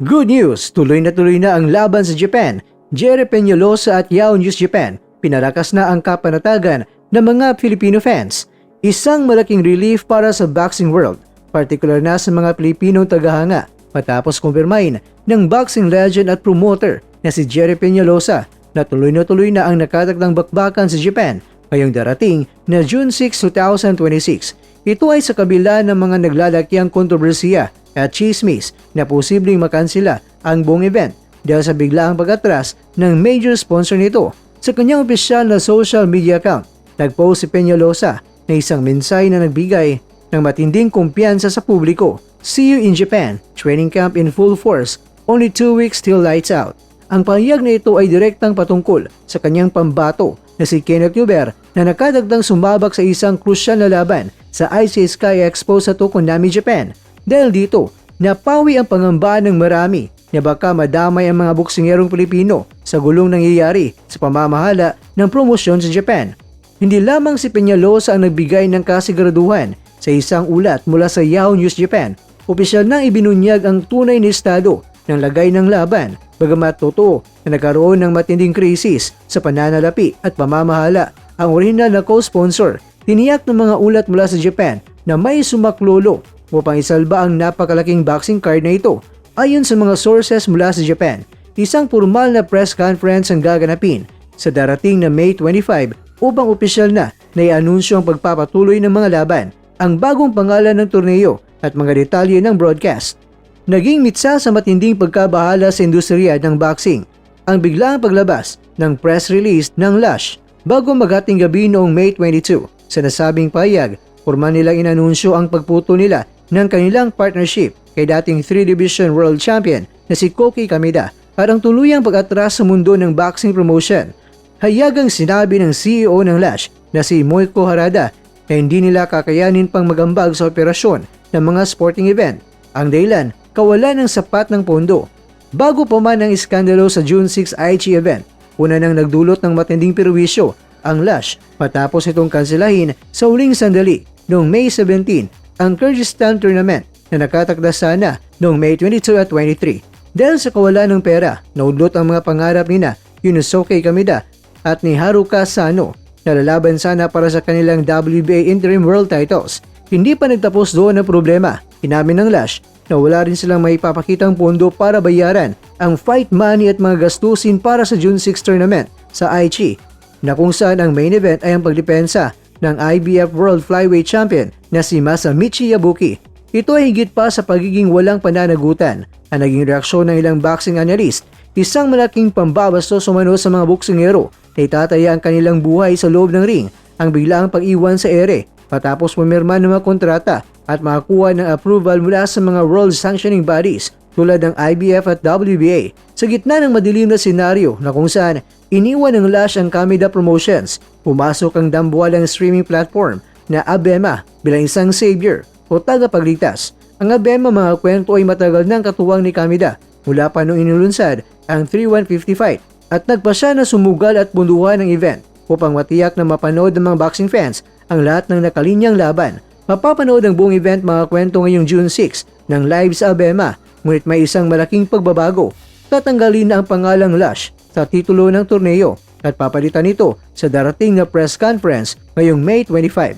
Good news! Tuloy na ang laban sa Japan. Jerry Peñalosa at Yao News Japan. Pinarakas na ang kapanatagan ng mga Filipino fans. Isang malaking relief para sa boxing world, partikular na sa mga Pilipinong tagahanga matapos kumpirmahin ng boxing legend at promoter na si Jerry Peñalosa na tuloy na ang nakatagdang bakbakan sa Japan ngayong darating na June 6, 2026. Ito ay sa kabila ng mga naglalakiang kontrobersiya at chismis na posibleng makansela ang buong event dahil sa biglaang pag-atras ng major sponsor nito. Sa kanyang opisyal na social media account, nagpost si Peñalosa na isang mensahe na nagbigay ng matinding kumpiyansa sa publiko. See you in Japan, training camp in full force, only 2 weeks till lights out. Ang pahayag na ito ay direktang patungkol sa kanyang pambato na si Kenneth Yuber na nakadagdang sumabak sa isang krusyal na laban sa ICI Sky Expo sa Tokonami, Japan. Dahil dito, napawi ang pangamba ng marami na baka madamay ang mga boksingerong Pilipino sa gulong nangyayari sa pamamahala ng promosyon sa Japan. Hindi lamang si Peñalosa ang nagbigay ng kasiguraduhan sa isang ulat mula sa Yahoo News Japan. Opisyal nang ibinunyag ang tunay na estado ng lagay ng laban, bagamat totoo na nagkaroon ng matinding krisis sa pananalapi at pamamahala. Ang orihinal na co-sponsor, tiniyak ng mga ulat mula sa Japan na may sumaklolo upang isalba ang napakalaking boxing card na ito. Ayon sa mga sources mula sa Japan, isang formal na press conference ang gaganapin sa darating na May 25 upang opisyal na i-anunsyo ang pagpapatuloy ng mga laban, ang bagong pangalan ng torneo at mga detalye ng broadcast. Naging mitsa sa matinding pagkabahala sa industriya ng boxing ang biglaang paglabas ng press release ng Lush bago maghating gabi noong May 22. Sa nasabing pahayag, formal nilang inanunsyo ang pagputo nila ng kanilang partnership kay dating 3-division world champion na si Koki Kameda at ang tuluyang pag-atras sa mundo ng boxing promotion. Hayagang sinabi ng CEO ng Lush na si Moiko Harada na hindi nila kakayanin pang magambag sa operasyon ng mga sporting event. Ang dahilan, kawalan ng sapat ng pondo. Bago pa man ang iskandalo sa June 6 Aichi event, una nang nagdulot ng matinding perwisyo ang Lush matapos itong kanselahin sa huling sandali noong May 17 ang Kyrgyzstan tournament na nakatakda sana noong May 22 at 23. Dahil sa kawalan ng pera, naudlot ang mga pangarap nina Yunosuke Kameda at ni Haruka Sano na lalaban sana para sa kanilang WBA interim world titles. Hindi pa nagtapos doon ang problema. Inamin ng Lush na wala rin silang maipapakitang pondo para bayaran ang fight money at mga gastusin para sa June 6 tournament sa Aichi, na kung saan ang main event ay ang pagdepensa ng IBF World Flyweight Champion na si Masamichi Yabuki. Ito ay higit pa sa pagiging walang pananagutan ang naging reaksyon ng ilang boxing analyst, isang malaking pambabastos umano sa mga boksingero na itataya ang kanilang buhay sa loob ng ring ang biglaang pag-iwan sa ere patapos pumirma ng mga kontrata at makakuha ng approval mula sa mga world sanctioning bodies tulad ng IBF at WBA. Sa gitna ng madilim na senaryo na kung saan iniwan ng Lush ang Kameda Promotions, pumasok ang dambuhalang streaming platform na ABEMA bilang isang savior o tagapagligtas. Ang ABEMA mga kwento ay matagal nang katuwang ni Kameda mula pa noong inulunsad ang 3-150 fight at nagpasya na sumugal at bunduhan ng event upang matiyak na mapanood ng mga boxing fans ang lahat ng nakalinyang laban. Mapapanood ang buong event mga kwento ngayong June 6 ng live sa ABEMA, ngunit may isang malaking pagbabago. Tatanggalin na ang pangalang Lush sa titulo ng torneo at papalitan ito sa darating na press conference ngayong May 25.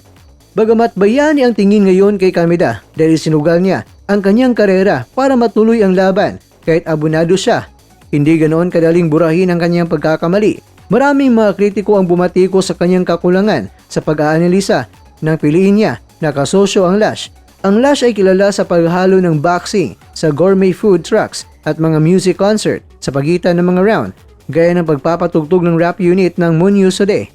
Bagamat bayani ang tingin ngayon kay Kameda dahil sinugal niya ang kanyang karera para matuloy ang laban kahit abonado siya, hindi ganoon kadaling burahin ang kanyang pagkakamali. Maraming mga kritiko ang bumatiko sa kanyang kakulangan sa pag-aanalisa ng piliin niya na kasosyo ang Lush. Ang Lush ay kilala sa paghalo ng boxing sa gourmet food trucks at mga music concert sa pagitan ng mga round, gaya ng pagpapatugtog ng rap unit ng Munyo Sode.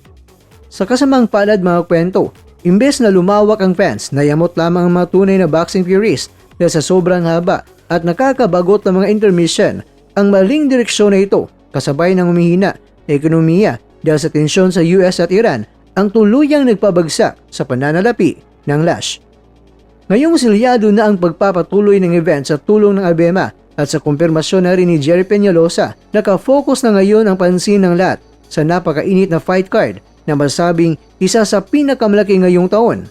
Sa kasamang palad mga kwento, imbes na lumawak ang fans, nayamot lamang ang mga tunay na boxing purist dahil sa sobrang haba at nakakabagot na mga intermission. Ang maling direksyon na ito, kasabay ng humihina na ekonomiya dahil sa tensyon sa US at Iran, ang tuluyang nagpabagsak sa pananalapi ng Lush. Ngayong silyado na ang pagpapatuloy ng event sa tulong ng ABEMA at sa kumpirmasyon na rin ni Jerry Peñalosa, nakafocus na ngayon ang pansin ng lahat sa napakainit na fight card na masabing isa sa pinakamalaki ngayong taon.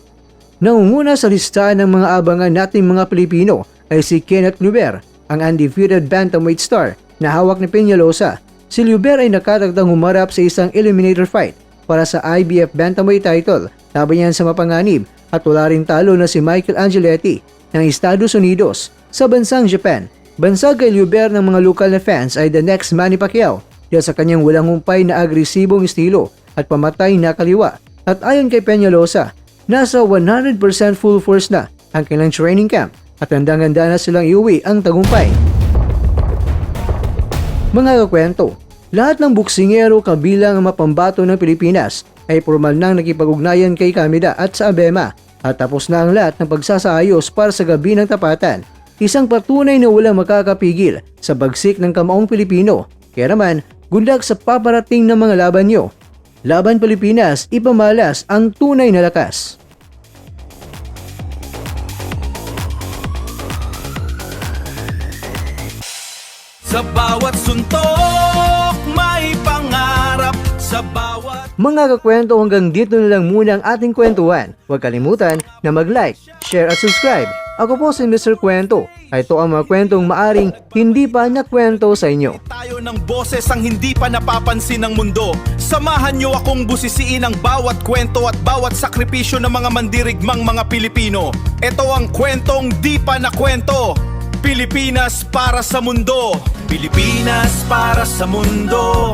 Nangunguna sa listahan ng mga abangan nating mga Pilipino ay si Kenneth Yuber, ang undefeated bantamweight star na hawak ni Peñalosa. Si Llubert ay nakatagtang humarap sa isang eliminator fight para sa IBF bantamweight title laban yan sa mapanganib at wala rin talo na si Michael Angeletti ng Estados Unidos sa bansang Japan. Bansag kay Llubert ng mga lokal na fans ay the next Manny Pacquiao dahil sa kanyang walang humpay na agresibong estilo at pamatay na kaliwa. At ayon kay Peñalosa, nasa 100% full force na ang kanilang training camp at handang-handa na silang iuwi ang tagumpay. Mga kakwento, lahat ng buksingero kabilang ang mapambato ng Pilipinas ay formal nang nakipag-ugnayan kay Kameda at sa Abema at tapos na ang lahat ng pagsasaayos para sa gabi ng tapatan. Isang patunay na walang makakapigil sa bagsik ng kamaong Pilipino. Kaya naman, good luck sa paparating ng mga laban nyo. Laban Pilipinas, ipamalas ang tunay na lakas. Sa bawat suntok, may pangarap. Sa bawat... Mga kakwento, hanggang dito na lang muna ang ating kwentuhan. Huwag kalimutan na mag-like, share at subscribe. Ako po si Mr. Kwento. Ito ang mga kwentong maaring hindi pa nakwento sa inyo. Tayo ng boses ang hindi pa napapansin ng mundo. Samahan nyo akong busisiin ang bawat kwento at bawat sakripisyo ng mga mandirigmang mga Pilipino. Ito ang kwentong di pa nakwento. Pilipinas para sa mundo. Pilipinas para sa mundo.